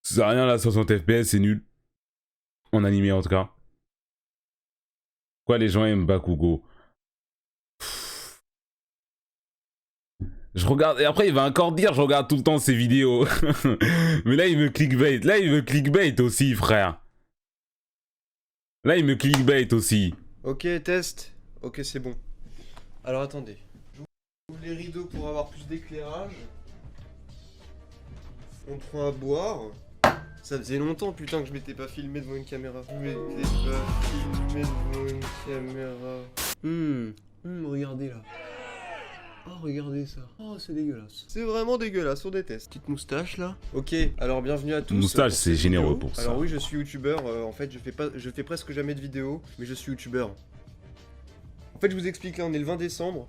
Ça sert à rien là, 60 FPS, c'est nul. En animé en tout cas. Pourquoi les gens aiment Bakugo? Je regarde, et après il va encore dire je regarde tout le temps ses vidéos. Mais là il me clickbait, là il me clickbait aussi frère. Là il me clickbait aussi. Ok, test. Ok, c'est bon. Alors attendez. J'ouvre les rideaux pour avoir plus d'éclairage. On prend à boire. Ça faisait longtemps putain que je m'étais pas filmé devant une caméra. Je m'étais pas filmé devant une caméra. Regardez là. Oh, regardez ça. Oh, c'est dégueulasse. C'est vraiment dégueulasse, on déteste. Petite moustache là. Ok, alors bienvenue à tous. Moustache, pour c'est cette généreux vidéo. pour ça. Alors oui, je suis youtubeur. En fait, je fais presque jamais de vidéos, mais je suis youtubeur. En fait, je vous explique là, on est le 20 décembre.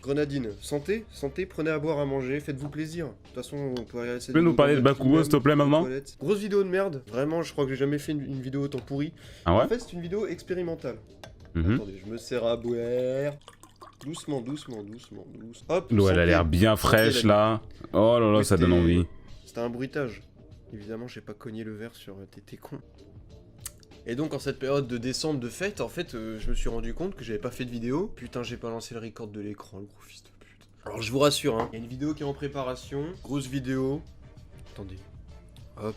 Grenadine, santé, santé, prenez à boire, à manger, faites-vous plaisir. De toute façon, on peut regarder cette Tu peux nous parler de Bakugo s'il te plaît maintenant? Grosse vidéo de merde. Vraiment, je crois que j'ai jamais fait une vidéo autant pourrie. Ah ouais? En fait, c'est une vidéo expérimentale. Mhm. Attendez, je me sers à boire. Doucement, doucement, doucement, doucement. Hop, L'eau elle a santé. l'air bien fraîche Santé, là. Oh là là, oui, ça donne envie. C'était un bruitage. Évidemment, j'ai pas cogné le verre sur t'es con. Et donc en cette période de décembre de fête, en fait, je me suis rendu compte que j'avais pas fait de vidéo. Putain, j'ai pas lancé le record de l'écran, le gros fils de pute. Alors je vous rassure, hein, il y a une vidéo qui est en préparation, grosse vidéo. Attendez. Hop.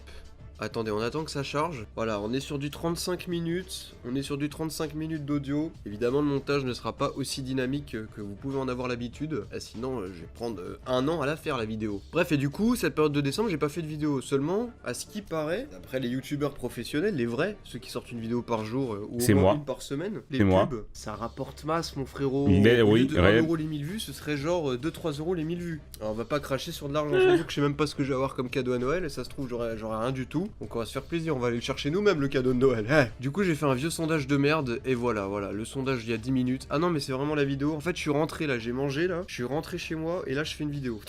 Attendez, on attend que ça charge. Voilà, on est sur du 35 minutes. On est sur du 35 minutes d'audio. Évidemment, le montage ne sera pas aussi dynamique que vous pouvez en avoir l'habitude. Sinon, je vais prendre un an à la faire, la vidéo. Bref, et du coup, cette période de décembre, j'ai pas fait de vidéo. Seulement, à ce qui paraît, d'après les youtubeurs professionnels, les vrais, ceux qui sortent une vidéo par jour ou au moins une par semaine, les pubs, ça rapporte masse, mon frérot. Mais Au oui, lieu de 1 réel. euro les 1000 vues, ce serait genre 2-3 euros les 1000 vues. Alors, on va pas cracher sur de l'argent. J'avoue que je sais même pas ce que je vais avoir comme cadeau à Noël. Et ça se trouve, j'aurai rien du tout. Donc, on va se faire plaisir. On va aller le chercher nous-mêmes, le cadeau de Noël. Du coup, j'ai fait un vieux sondage de merde. Et voilà, le sondage il y a 10 minutes. Ah non, mais c'est vraiment la vidéo. En fait, je suis rentré là, j'ai mangé là. Je suis rentré chez moi et là, je fais une vidéo.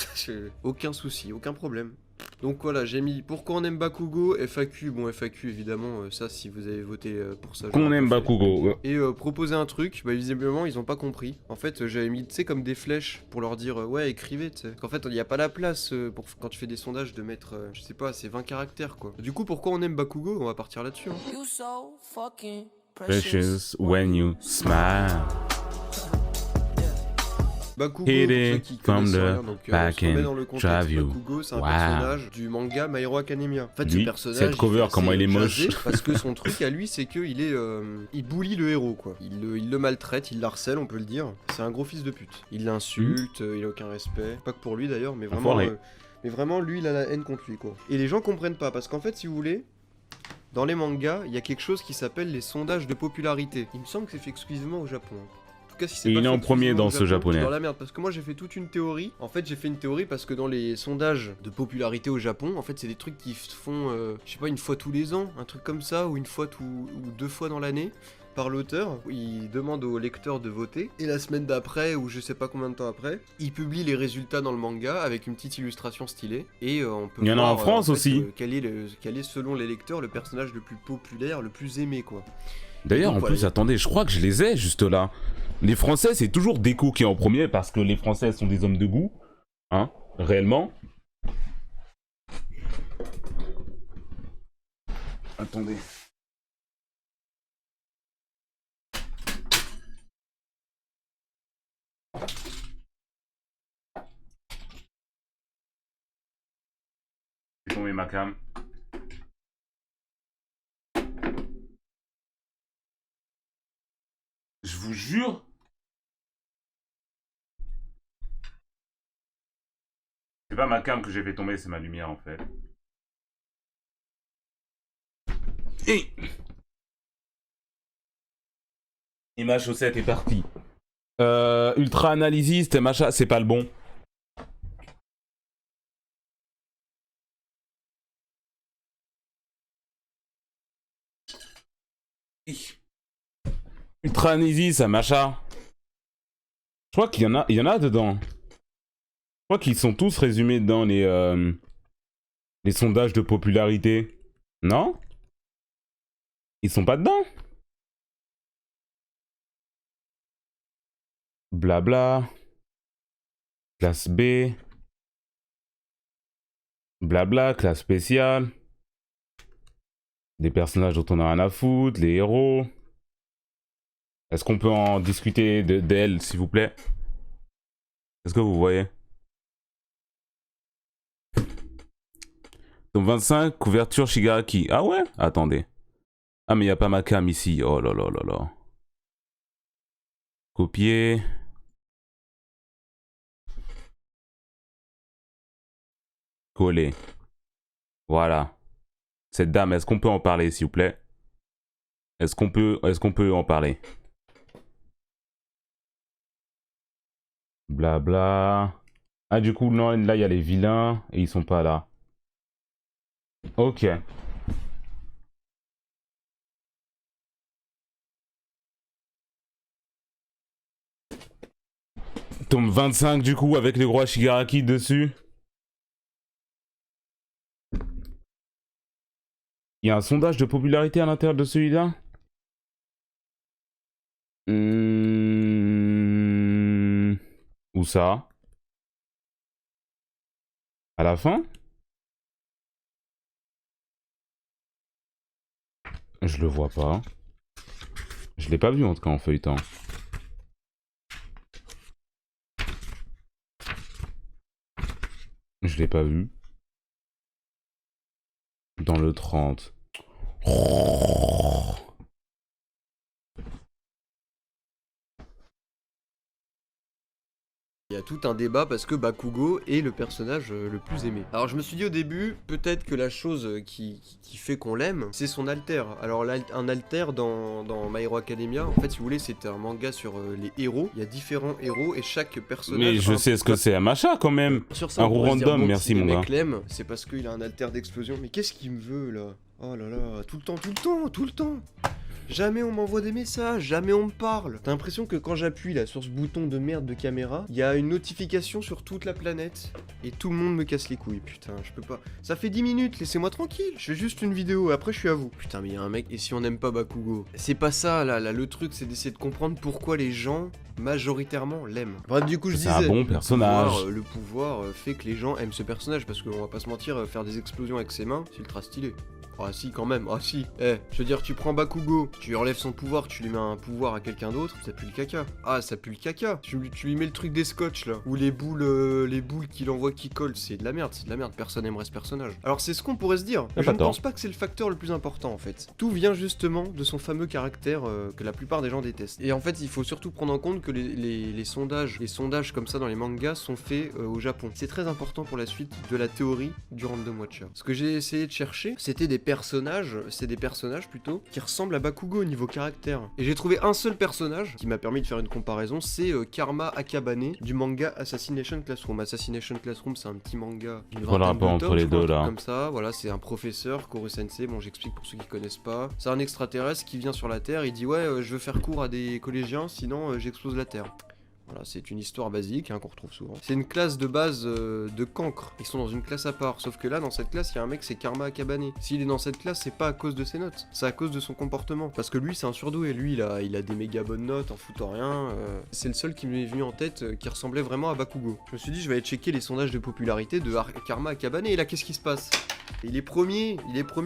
Aucun souci, aucun problème. Donc voilà, j'ai mis pourquoi on aime Bakugo, FAQ, bon FAQ évidemment, ça si vous avez voté pour ça. Qu'on aime Bakugo. Et proposer un truc, bah visiblement ils ont pas compris. En fait j'avais mis tu sais comme des flèches pour leur dire ouais écrivez tu sais. Qu'en fait il n'y a pas la place pour quand tu fais des sondages de mettre, je sais pas, c'est 20 caractères quoi. Du coup pourquoi on aime Bakugo, on va partir là-dessus. Hein. You so fucking Precious when you smile. Bakugo, Hit pour ceux it qui from connaissent the rien, donc back on se remet and dans le contexte. drive you. Bakugo, c'est un Wow. personnage du manga My Hero Academia. En fait, Lui, ce personnage, cette cover, il fait comment assez il est moche. jaser, parce que son truc à lui, c'est qu'il est, il bully le héros, quoi. Il le maltraite, il l'harcèle, on peut le dire. C'est un gros fils de pute. Il l'insulte, il a aucun respect. Pas que pour lui d'ailleurs, mais vraiment, lui, il a la haine contre lui, quoi. Et les gens comprennent pas, parce qu'en fait, si vous voulez, dans les mangas, il y a quelque chose qui s'appelle les sondages de popularité. Il me semble que c'est fait exclusivement au Japon. Cas, si Et il est en premier dans ce japonais. Dans la merde, parce que moi j'ai fait toute une théorie. En fait, j'ai fait une théorie parce que dans les sondages de popularité au Japon, en fait, c'est des trucs qui se font, je sais pas, une fois tous les ans, un truc comme ça, ou une fois ou 2 fois dans l'année. Par l'auteur, il demande aux lecteurs de voter, et la semaine d'après, ou je sais pas combien de temps après, il publie les résultats dans le manga avec une petite illustration stylée, et on peut il y en a voir, en France aussi. Quel est selon les lecteurs le personnage le plus populaire, le plus aimé quoi. D'ailleurs, en plus, attendez, je crois que je les ai juste là. Les Français, c'est toujours Deco qui est en premier parce que les Français sont des hommes de goût. Hein, réellement. Attendez. J'ai tombé ma cam. Je vous jure. C'est pas ma cam que j'ai fait tomber, c'est ma lumière en fait. Et ma chaussette est partie. Ultra analysiste, machin, c'est pas le bon. Ultra analysiste, machin. Je crois qu'il y en a dedans. Je crois qu'ils sont tous résumés dans les sondages de popularité. Non? Ils sont pas dedans? Blabla. Classe B. Blabla, classe spéciale. Des personnages dont on a rien à foutre, les héros. Est-ce qu'on peut en discuter d'elle, s'il vous plaît? Est-ce que vous voyez? Donc 25, couverture Shigaraki. Ah ouais? Attendez. Ah mais il n'y a pas ma cam ici. Oh là là là là. Copier. Coller. Voilà. Cette dame, est-ce qu'on peut en parler, s'il vous plaît? Est-ce qu'on peut en parler? Blabla. Ah du coup, non, là il y a les vilains et ils sont pas là. Ok. Tome 25 du coup avec les rois Shigaraki dessus. Il y a un sondage de popularité à l'intérieur de celui-là. Où ça? À la fin? Je le vois pas. Je l'ai pas vu en tout cas en feuilletant. Je l'ai pas vu. Dans le 30. Il y a tout un débat parce que Bakugo est le personnage le plus aimé. Alors je me suis dit au début, peut-être que la chose qui fait qu'on l'aime, c'est son alter. Alors un alter dans My Hero Academia, en fait si vous voulez c'est un manga sur les héros. Il y a différents héros et chaque personnage... Mais je sais ce que c'est un machin quand même. Sur ça, Un roux random, merci mon gars. Si les mecs l'aiment, c'est parce qu'il a un alter d'explosion. Mais qu'est-ce qu'il me veut là? Oh là là, tout le temps, tout le temps, tout le temps. Jamais on m'envoie des messages, jamais on me parle. T'as l'impression que quand j'appuie là sur ce bouton de merde de caméra, il y a une notification sur toute la planète et tout le monde me casse les couilles. Putain, je peux pas. Ça fait 10 minutes, laissez-moi tranquille. Je fais juste une vidéo et après je suis à vous. Putain, mais il y a un mec. Et si on n'aime pas Bakugo? C'est pas ça là, le truc c'est d'essayer de comprendre pourquoi les gens majoritairement l'aiment. Bref, du coup je disais. C'est un bon personnage. Le pouvoir fait que les gens aiment ce personnage parce qu'on va pas se mentir, faire des explosions avec ses mains, c'est ultra stylé. Ah si quand même, ah si. Je veux dire, tu prends Bakugo, tu lui enlèves son pouvoir, tu lui mets un pouvoir à quelqu'un d'autre, ça pue le caca. Ah, ça pue le caca. Tu lui mets le truc des scotch là, ou les boules qu'il envoie qui collent, c'est de la merde, personne aimerait ce personnage. Alors c'est ce qu'on pourrait se dire, mais je ne pense pas que c'est le facteur le plus important en fait. Tout vient justement de son fameux caractère que la plupart des gens détestent. Et en fait, il faut surtout prendre en compte que les sondages comme ça dans les mangas sont faits au Japon. C'est très important pour la suite de la théorie du Random Watcher. Ce que j'ai essayé de chercher, c'était des personnages plutôt, qui ressemblent à Bakugo au niveau caractère. Et j'ai trouvé un seul personnage qui m'a permis de faire une comparaison, c'est Karma Akabane du manga Assassination Classroom. Assassination Classroom, c'est un petit manga d'une vingtaine de tomes, je crois, comme ça. Voilà, c'est un professeur, Koro Sensei, bon j'explique pour ceux qui connaissent pas. C'est un extraterrestre qui vient sur la Terre, il dit ouais, je veux faire cours à des collégiens, sinon j'explose la Terre. Voilà, c'est une histoire basique qu'on retrouve souvent. C'est une classe de base de cancre. Ils sont dans une classe à part. Sauf que là, dans cette classe, il y a un mec, c'est Karma Akabane. S'il est dans cette classe, c'est pas à cause de ses notes. C'est à cause de son comportement. Parce que lui, c'est un surdoué. Lui, il a des méga bonnes notes en foutant rien. C'est le seul qui m'est venu en tête qui ressemblait vraiment à Bakugo. Je me suis dit, je vais aller checker les sondages de popularité de Karma Akabane. Et là, qu'est-ce qui se passe? Il est premier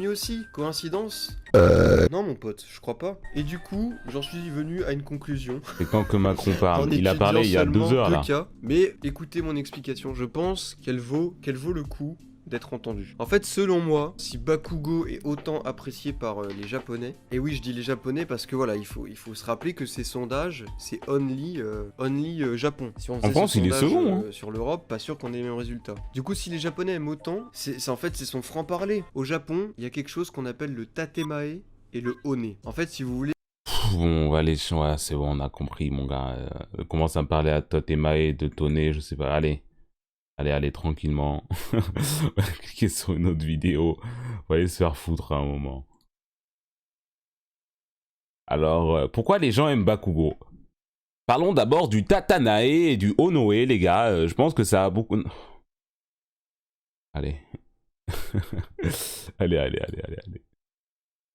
aussi. Coïncidence? Non mon pote, je crois pas. Et du coup, j'en suis venu à une conclusion. C'est quand que Macron parle. Il a parlé il y a 2 heures là. Mais écoutez mon explication, je pense qu'elle vaut le coup d'être entendue. En fait, selon moi, si Bakugo est autant apprécié par les Japonais, et oui, je dis les Japonais parce que voilà, il faut se rappeler que ces sondages, c'est only Japon. Si on faisait en France, il est second. Sur l'Europe, pas sûr qu'on ait les mêmes résultats. Du coup, si les Japonais aiment autant, c'est son franc-parler. Au Japon, il y a quelque chose qu'on appelle le tatemae et le one. En fait, si vous voulez... Bon, allez, ouais, c'est bon, on a compris, mon gars. Commence à me parler à Tatemae, de Toné, je sais pas. Allez, tranquillement. On va cliquer sur une autre vidéo. On va aller se faire foutre à un moment. Alors, pourquoi les gens aiment Bakugo? Parlons d'abord du Tatanae et du Onoe, les gars. Je pense que ça a beaucoup... Allez. allez.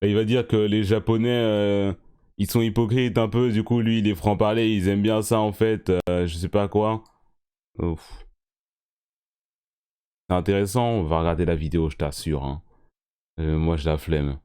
Il va dire que les Japonais... ils sont hypocrites un peu, du coup lui il est franc-parler, ils aiment bien ça en fait, je sais pas quoi. Ouf. C'est intéressant, on va regarder la vidéo, je t'assure. Hein. Moi j'ai la flemme.